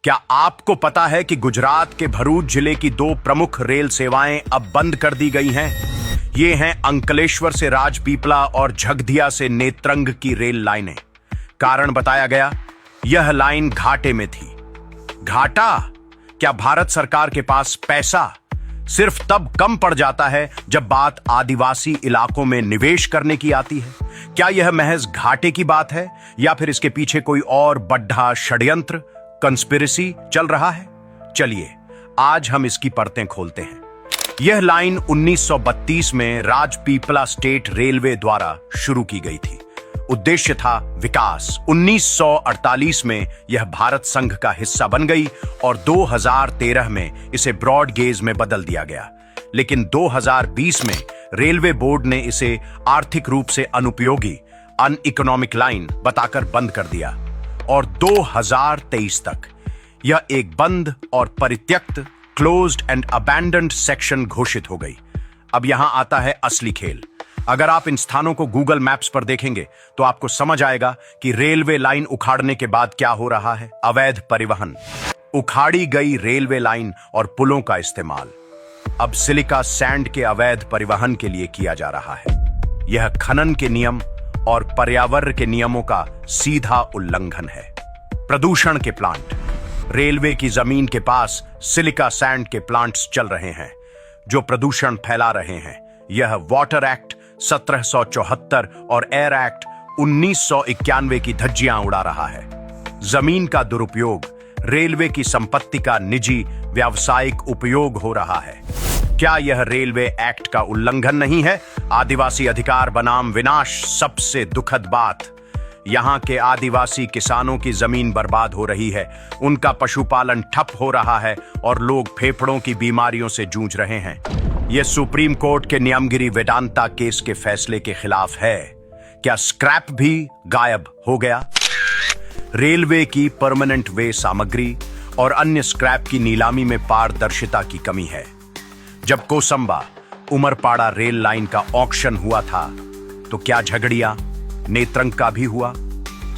क्या आपको पता है कि गुजरात के भरूच जिले की दो प्रमुख रेल सेवाएं अब बंद कर दी गई हैं? ये हैं अंकलेश्वर से राजपीपला और झगदिया से नेत्रंग की रेल लाइनें। कारण बताया गया, यह लाइन घाटे में थी। घाटा? क्या भारत सरकार के पास पैसा सिर्फ तब कम पड़ जाता है जब बात आदिवासी इलाकों में निवेश करने की आती है? क्या यह महज घाटे की बात है या फिर इसके पीछे कोई और बड़ा षड्यंत्र, कंस्पिरेसी चल रहा है? चलिए आज हम इसकी परतें खोलते हैं। यह लाइन 1932 में राजपीपला स्टेट रेलवे द्वारा शुरू की गई थी। उद्देश्य था विकास। 1948 में यह भारत संघ का हिस्सा बन गई और 2013 में इसे ब्रॉड गेज में बदल दिया गया। लेकिन 2020 में रेलवे बोर्ड ने इसे आर्थिक रूप से अनुपयोगी, अनइकोनॉमिक लाइन बताकर बंद कर दिया और 2023 तक यह एक बंद और परित्यक्त, क्लोज्ड एंड अबैंडन्ड सेक्शन घोषित हो गई। अब यहां आता है असली खेल। अगर आप इन स्थानों को गूगल मैप्स पर देखेंगे तो आपको समझ आएगा कि रेलवे लाइन उखाड़ने के बाद क्या हो रहा है। अवैध परिवहन, उखाड़ी गई रेलवे लाइन और पुलों का इस्तेमाल अब सिलिका सैंड के अवैध परिवहन के लिए किया जा रहा है। यह खनन के नियम और पर्यावरण के नियमों का सीधा उल्लंघन है। प्रदूषण के प्लांट, रेलवे की जमीन के पास सिलिका सैंड के प्लांट्स चल रहे हैं जो प्रदूषण फैला रहे हैं। यह वाटर एक्ट 1774 और एयर एक्ट 1991 की धज्जियां उड़ा रहा है। जमीन का दुरुपयोग, रेलवे की संपत्ति का निजी व्यावसायिक उपयोग हो रहा है। क्या यह रेलवे एक्ट का उल्लंघन नहीं है? आदिवासी अधिकार बनाम विनाश सबसे दुखद बात। यहां के आदिवासी किसानों की जमीन बर्बाद हो रही है, उनका पशुपालन ठप हो रहा है और लोग फेफड़ों की बीमारियों से जूझ रहे हैं। यह सुप्रीम कोर्ट के न्यायगिरी वेदांता केस के फैसले के खिलाफ है। क्या स्क्रैप भी गायब हो गया? रेलवे की परमानेंट वे सामग्री और अन्य स्क्रैप की नीलामी में पारदर्शिता की कमी है। जब कोसंबा उमरपाड़ा रेल लाइन का ऑक्शन हुआ था तो क्या झगड़िया नेत्रंग का भी हुआ?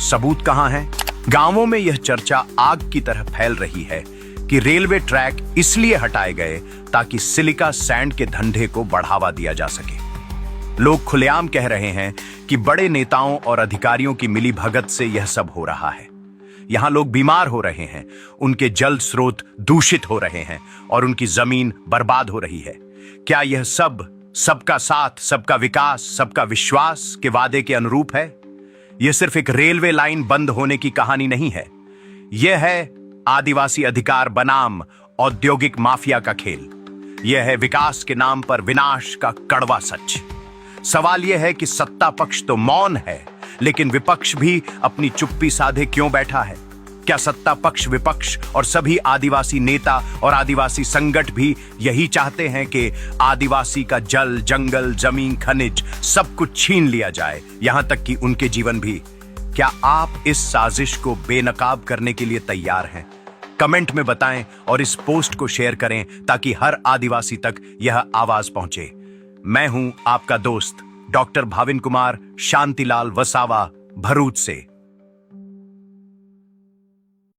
सबूत कहां है? गांवों में यह चर्चा आग की तरह फैल रही है कि रेलवे ट्रैक इसलिए हटाए गए ताकि सिलिका सैंड के धंधे को बढ़ावा दिया जा सके। लोग खुलेआम कह रहे हैं कि बड़े नेताओं और अधिकारियों की मिलीभगत से यह सब हो रहा है। यहां लोग बीमार हो रहे हैं, उनके जल स्रोत दूषित हो रहे हैं और उनकी जमीन बर्बाद हो रही है। क्या यह सब सबका साथ, सबका विकास, सबका विश्वास के वादे के अनुरूप है? यह सिर्फ एक रेलवे लाइन बंद होने की कहानी नहीं है। यह है आदिवासी अधिकार बनाम औद्योगिक माफिया का खेल। यह है विकास के नाम पर विनाश का कड़वा सच। सवाल यह है कि सत्ता पक्ष तो मौन है, लेकिन विपक्ष भी अपनी चुप्पी साधे क्यों बैठा है? क्या सत्ता पक्ष, विपक्ष और सभी आदिवासी नेता और आदिवासी संगठन भी यही चाहते हैं कि आदिवासी का जल, जंगल, जमीन, खनिज सब कुछ छीन लिया जाए, यहां तक कि उनके जीवन भी? क्या आप इस साजिश को बेनकाब करने के लिए तैयार हैं? कमेंट में बताएं और इस पोस्ट को शेयर करें ताकि हर आदिवासी तक यह आवाज पहुंचे। मैं हूं आपका दोस्त डॉक्टर भाविन कुमार शांतिलाल वसावा, भरूच से।